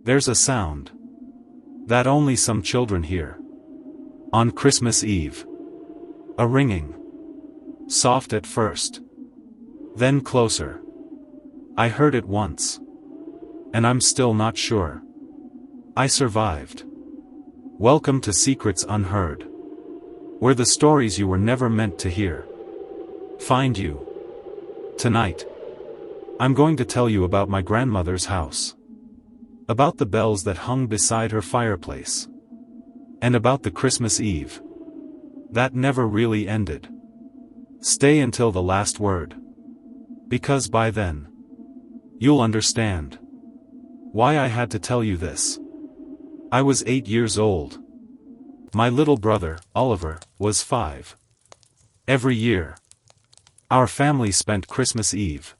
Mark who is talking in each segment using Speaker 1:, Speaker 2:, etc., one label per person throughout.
Speaker 1: There's a sound that only some children hear on Christmas Eve. A ringing. Soft at first. Then closer. I heard it once. And I'm still not sure I survived. Welcome to Secrets Unheard, where the stories you were never meant to hear find you. Tonight, I'm going to tell you about my grandmother's house. About the bells that hung beside her fireplace. And about the Christmas Eve that never really ended. Stay until the last word. Because by then, you'll understand why I had to tell you this. I was 8 years old. My little brother, Oliver, was 5. Every year, our family spent Christmas Eve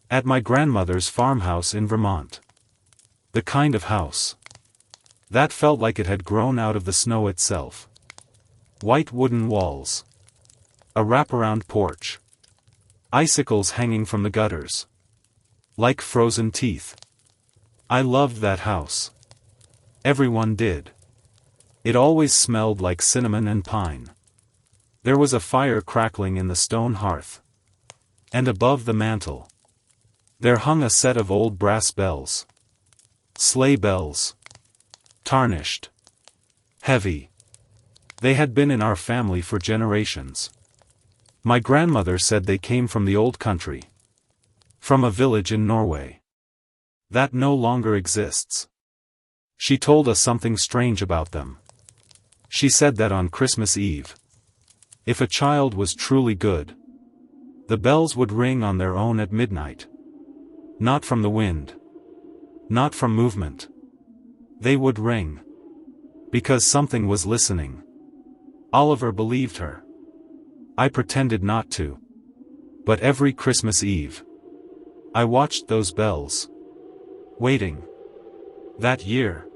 Speaker 1: at my grandmother's farmhouse in Vermont. The kind of house that felt like it had grown out of the snow itself. White wooden walls. A wraparound porch. Icicles hanging from the gutters. Like frozen teeth. I loved that house. Everyone did. It always smelled like cinnamon and pine. There was a fire crackling in the stone hearth. And above the mantel, there hung a set of old brass bells. Sleigh bells. Tarnished. Heavy. They had been in our family for generations. My grandmother said they came from the old country. From a village in Norway that no longer exists. She told us something strange about them. She said that on Christmas Eve, if a child was truly good, the bells would ring on their own at midnight. Not from the wind. Not from movement. They would ring. Because something was listening. Oliver believed her. I pretended not to. But every Christmas Eve, I watched those bells. Waiting. That year,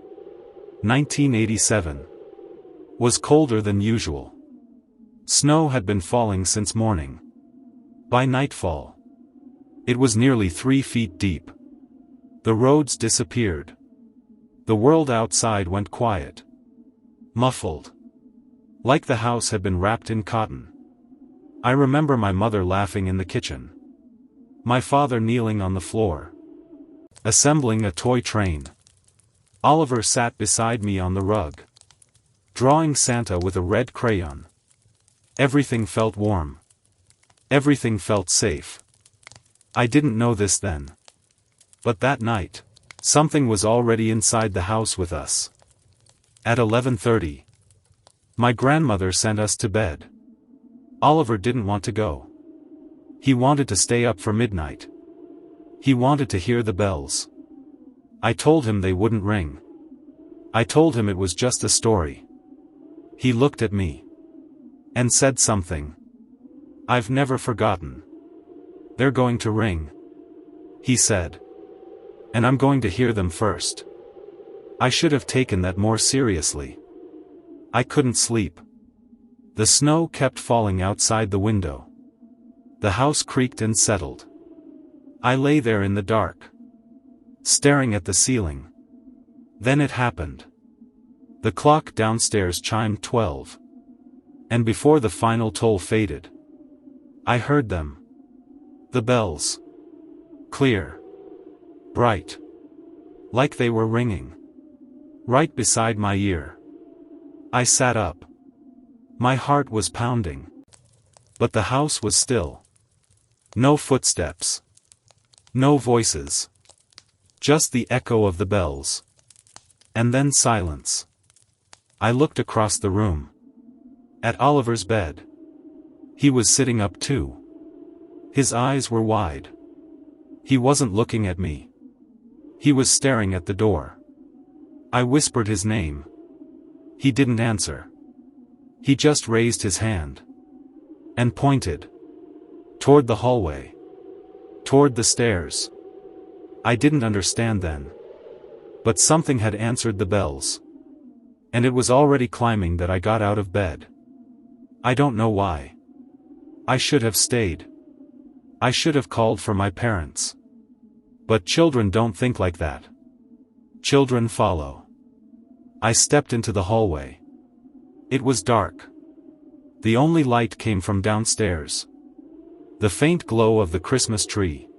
Speaker 1: 1987, was colder than usual. Snow had been falling since morning. By nightfall, it was nearly 3 feet deep. The roads disappeared. The world outside went quiet. Muffled. Like the house had been wrapped in cotton. I remember my mother laughing in the kitchen. My father kneeling on the floor, assembling a toy train. Oliver sat beside me on the rug, drawing Santa with a red crayon. Everything felt warm. Everything felt safe. I didn't know this then. But that night, something was already inside the house with us. At 11:30, my grandmother sent us to bed. Oliver didn't want to go. He wanted to stay up for midnight. He wanted to hear the bells. I told him they wouldn't ring. I told him it was just a story. He looked at me and said something I've never forgotten. They're going to ring, he said. And I'm going to hear them first. I should have taken that more seriously. I couldn't sleep. The snow kept falling outside the window. The house creaked and settled. I lay there in the dark, staring at the ceiling. Then it happened. The clock downstairs chimed 12. And before the final toll faded, I heard them. The bells. Clear. Bright. Like they were ringing. Right beside my ear. I sat up. My heart was pounding. But the house was still. No footsteps. No voices. Just the echo of the bells. And then silence. I looked across the room. At Oliver's bed. He was sitting up too. His eyes were wide. He wasn't looking at me. He was staring at the door. I whispered his name. He didn't answer. He just raised his hand. And pointed. Toward the hallway. Toward the stairs. I didn't understand then. But something had answered the bells. And it was already climbing that I got out of bed. I don't know why. I should have stayed. I should have called for my parents. But children don't think like that. Children follow. I stepped into the hallway. It was dark. The only light came from downstairs. The faint glow of the Christmas tree.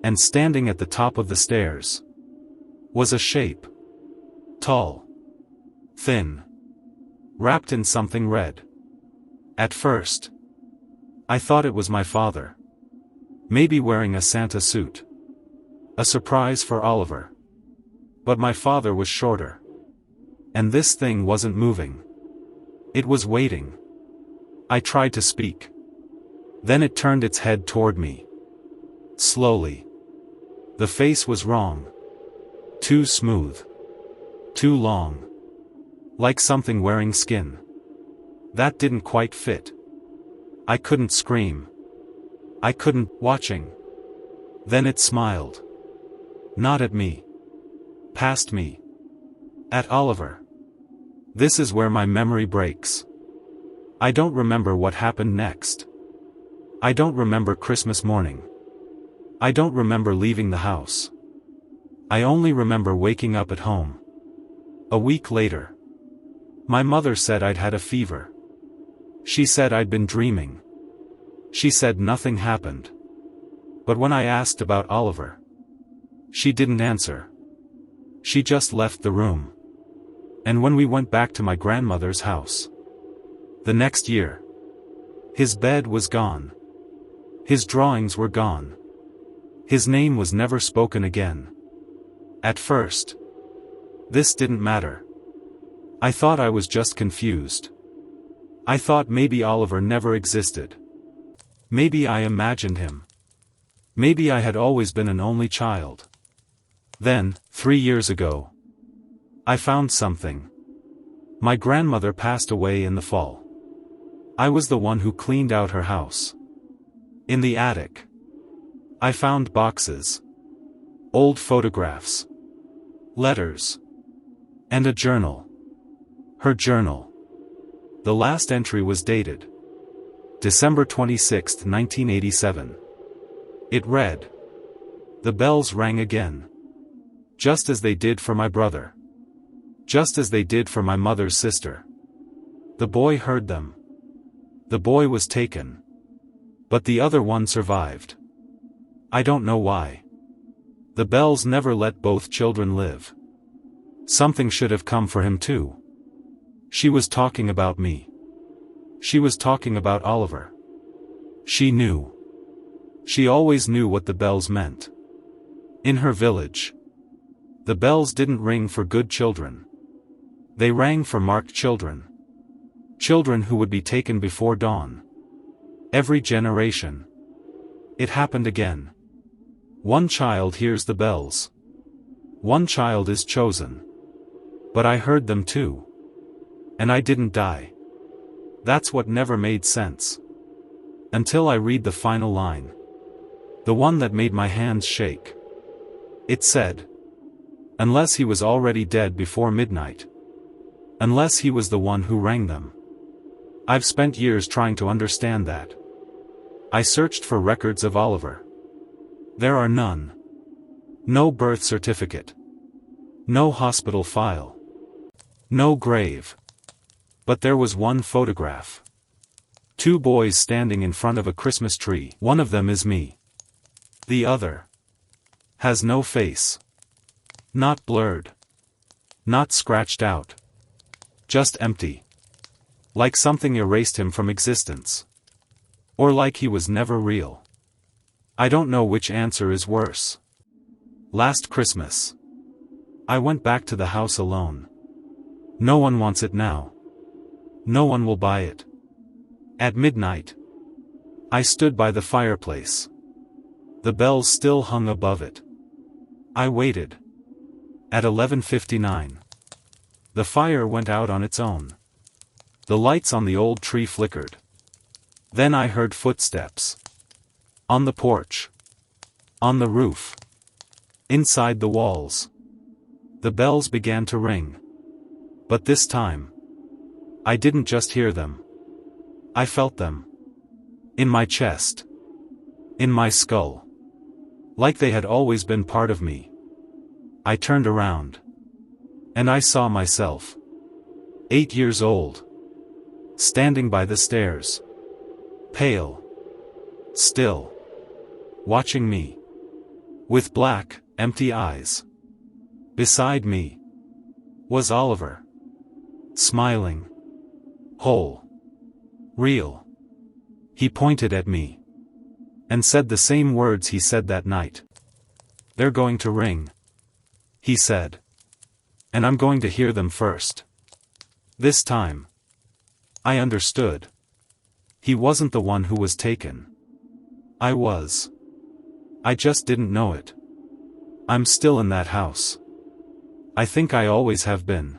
Speaker 1: And standing at the top of the stairs was a shape. Tall. Thin. Wrapped in something red. At first, I thought it was my father. Maybe wearing a Santa suit. A surprise for Oliver. But my father was shorter. And this thing wasn't moving. It was waiting. I tried to speak. Then it turned its head toward me. Slowly. The face was wrong. Too smooth. Too long. Like something wearing skin. That didn't quite fit. I couldn't scream. I couldn't, watching. Then it smiled. Not at me. Past me. At Oliver. This is where my memory breaks. I don't remember what happened next. I don't remember Christmas morning. I don't remember leaving the house. I only remember waking up at home. A week later. My mother said I'd had a fever. She said I'd been dreaming. She said nothing happened. But when I asked about Oliver, she didn't answer. She just left the room. And when we went back to my grandmother's house, the next year, his bed was gone. His drawings were gone. His name was never spoken again. At first, this didn't matter. I thought I was just confused. I thought maybe Oliver never existed. Maybe I imagined him. Maybe I had always been an only child. Then, 3 years ago, I found something. My grandmother passed away in the fall. I was the one who cleaned out her house. In the attic, I found boxes, old photographs, letters, and a journal. Her journal. The last entry was dated December 26, 1987. It read, "The bells rang again. Just as they did for my brother. Just as they did for my mother's sister. The boy heard them. The boy was taken. But the other one survived. I don't know why. The bells never let both children live. Something should have come for him too." She was talking about me. She was talking about Oliver. She knew. She always knew what the bells meant. In her village, the bells didn't ring for good children. They rang for marked children. Children who would be taken before dawn. Every generation. It happened again. One child hears the bells. One child is chosen. But I heard them too. And I didn't die. That's what never made sense. Until I read the final line. The one that made my hands shake. It said, "Unless he was already dead before midnight. Unless he was the one who rang them." I've spent years trying to understand that. I searched for records of Oliver. There are none. No birth certificate. No hospital file. No grave. But there was one photograph. 2 boys standing in front of a Christmas tree. One of them is me. The other has no face. Not blurred. Not scratched out. Just empty. Like something erased him from existence. Or like he was never real. I don't know which answer is worse. Last Christmas, I went back to the house alone. No one wants it now. No one will buy it. At midnight, I stood by the fireplace. The bells still hung above it. I waited. At 11:59, the fire went out on its own. The lights on the old tree flickered. Then I heard footsteps. On the porch. On the roof. Inside the walls. The bells began to ring. But this time, I didn't just hear them. I felt them. In my chest. In my skull. Like they had always been part of me. I turned around. And I saw myself. 8 years old. Standing by the stairs. Pale. Still. Watching me. With black, empty eyes. Beside me. Was Oliver. Smiling. Whole. Real. He pointed at me. And said the same words he said that night. "They're going to ring," he said. "And I'm going to hear them first." This time. I understood. He wasn't the one who was taken. I was. I just didn't know it. I'm still in that house. I think I always have been.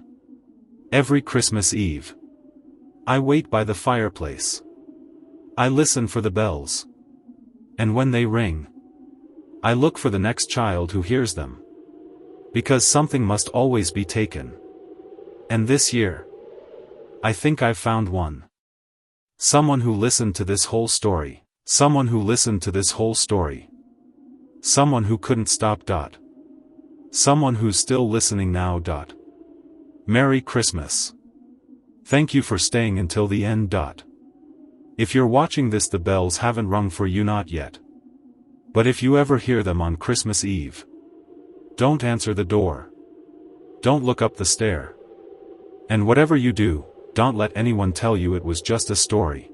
Speaker 1: Every Christmas Eve. I wait by the fireplace. I listen for the bells. And when they ring, I look for the next child who hears them. Because something must always be taken. And this year, I think I've found one. Someone who listened to this whole story. Someone who listened to this whole story. Someone who couldn't stop. Someone who's still listening now. Merry Christmas. Thank you for staying until the end. If you're watching this, the bells haven't rung for you, not yet. But if you ever hear them on Christmas Eve, don't answer the door. Don't look up the stair. And whatever you do, don't let anyone tell you it was just a story.